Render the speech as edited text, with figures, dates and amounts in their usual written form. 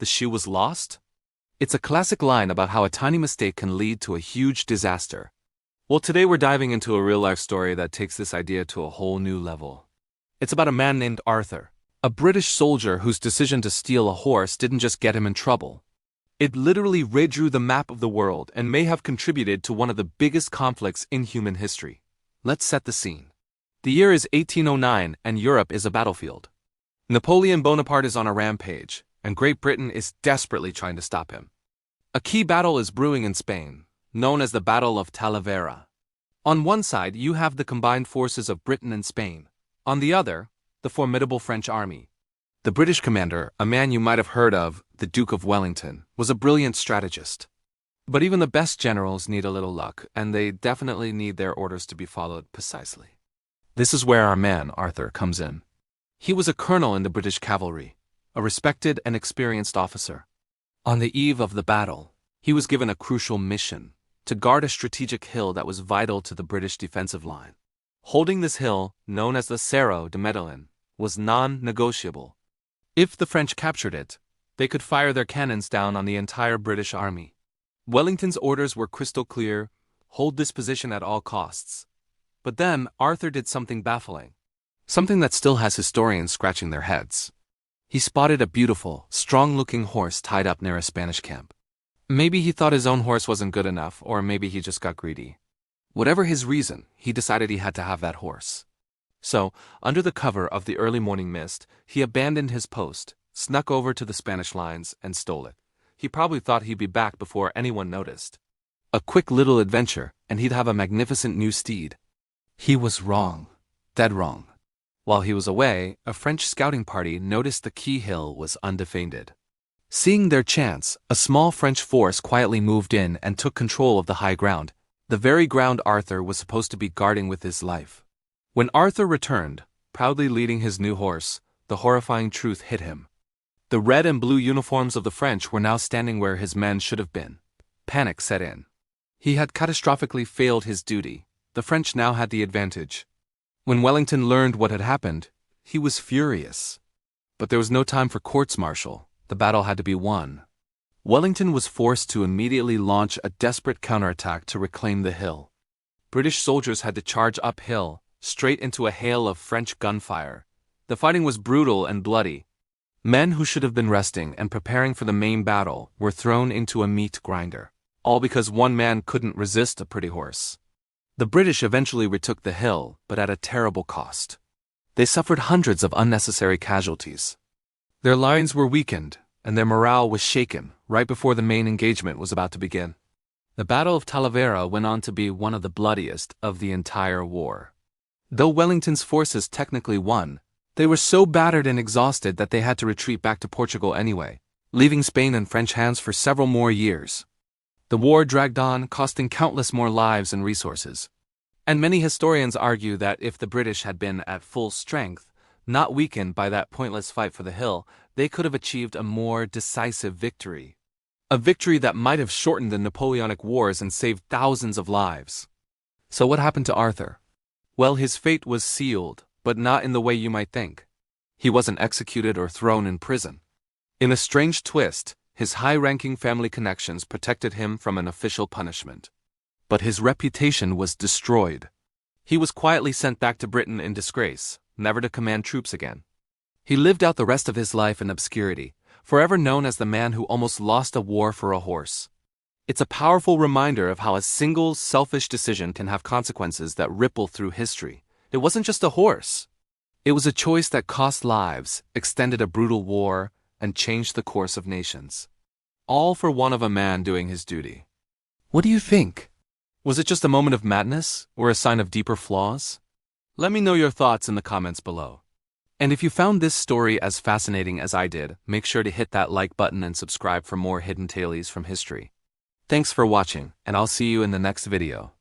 the shoe was lost? It's a classic line about how a tiny mistake can lead to a huge disaster. Well, today we're diving into a real-life story that takes this idea to a whole new level. It's about a man named Arthur, a British soldier whose decision to steal a horse didn't just get him in trouble. It literally redrew the map of the world and may have contributed to one of the biggest conflicts in human history. Let's set the scene. The year is 1809 and Europe is a battlefield. Napoleon Bonaparte is on a rampage, and Great Britain is desperately trying to stop him. A key battle is brewing in Spain, known as the Battle of Talavera. On one side, you have the combined forces of Britain and Spain. On the other, the formidable French army. The British commander, a man you might have heard of, the Duke of Wellington, was a brilliant strategist. But even the best generals need a little luck, and they definitely need their orders to be followed precisely. This is where our man, Arthur, comes in. He was a colonel in the British cavalry, a respected and experienced officer. On the eve of the battle, he was given a crucial mission: to guard a strategic hill that was vital to the British defensive line. Holding this hill, known as the Cerro de Motherland, was non-negotiable. If the French captured it, they could fire their cannons down on the entire British army. Wellington's orders were crystal clear: hold this position at all costs. But then Arthur did something baffling. Something that still has historians scratching their heads. He spotted a beautiful, strong-looking horse tied up near a Spanish camp. Maybe he thought his own horse wasn't good enough, or maybe he just got greedy. Whatever his reason, he decided he had to have that horse. So, under the cover of the early morning mist, he abandoned his post, snuck over to the Spanish lines, and stole it. He probably thought he'd be back before anyone noticed. A quick little adventure, and he'd have a magnificent new steed. He was wrong. Dead wrong. While he was away, a French scouting party noticed the key hill was undefended. Seeing their chance, a small French force quietly moved in and took control of the high ground, the very ground Arthur was supposed to be guarding with his life. When Arthur returned, proudly leading his new horse, the horrifying truth hit him. The red and blue uniforms of the French were now standing where his men should have been. Panic set in. He had catastrophically failed his duty. The French now had the advantage. When Wellington learned what had happened, he was furious. But there was no time for courts-martial. The battle had to be won. Wellington was forced to immediately launch a desperate counterattack to reclaim the hill. British soldiers had to charge uphill, straight into a hail of French gunfire. The fighting was brutal and bloody. Men who should have been resting and preparing for the main battle were thrown into a meat grinder, all because one man couldn't resist a pretty horse. The British eventually retook the hill, but at a terrible cost. They suffered hundreds of unnecessary casualties. Their lines were weakened, and their morale was shaken right before the main engagement was about to begin. The Battle of Talavera went on to be one of the bloodiest of the entire war. Though Wellington's forces technically won, they were so battered and exhausted that they had to retreat back to Portugal anyway, leaving Spain in French hands for several more years. The war dragged on, costing countless more lives and resources. And many historians argue that if the British had been at full strength, not weakened by that pointless fight for the hill, they could have achieved a more decisive victory. A victory that might have shortened the Napoleonic Wars and saved thousands of lives. So what happened to Arthur? Well, his fate was sealed, but not in the way you might think. He wasn't executed or thrown in prison. In a strange twist, his high-ranking family connections protected him from an official punishment. But his reputation was destroyed. He was quietly sent back to Britain in disgrace, never to command troops again. He lived out the rest of his life in obscurity, forever known as the man who almost lost a war for a horse. It's a powerful reminder of how a single, selfish decision can have consequences that ripple through history. It wasn't just a horse. It was a choice that cost lives, extended a brutal war, and changed the course of nations. All for one of a man doing his duty. What do you think? Was it just a moment of madness, or a sign of deeper flaws? Let me know your thoughts in the comments below. And if you found this story as fascinating as I did, make sure to hit that like button and subscribe for more hidden tales from history. Thanks for watching, and I'll see you in the next video.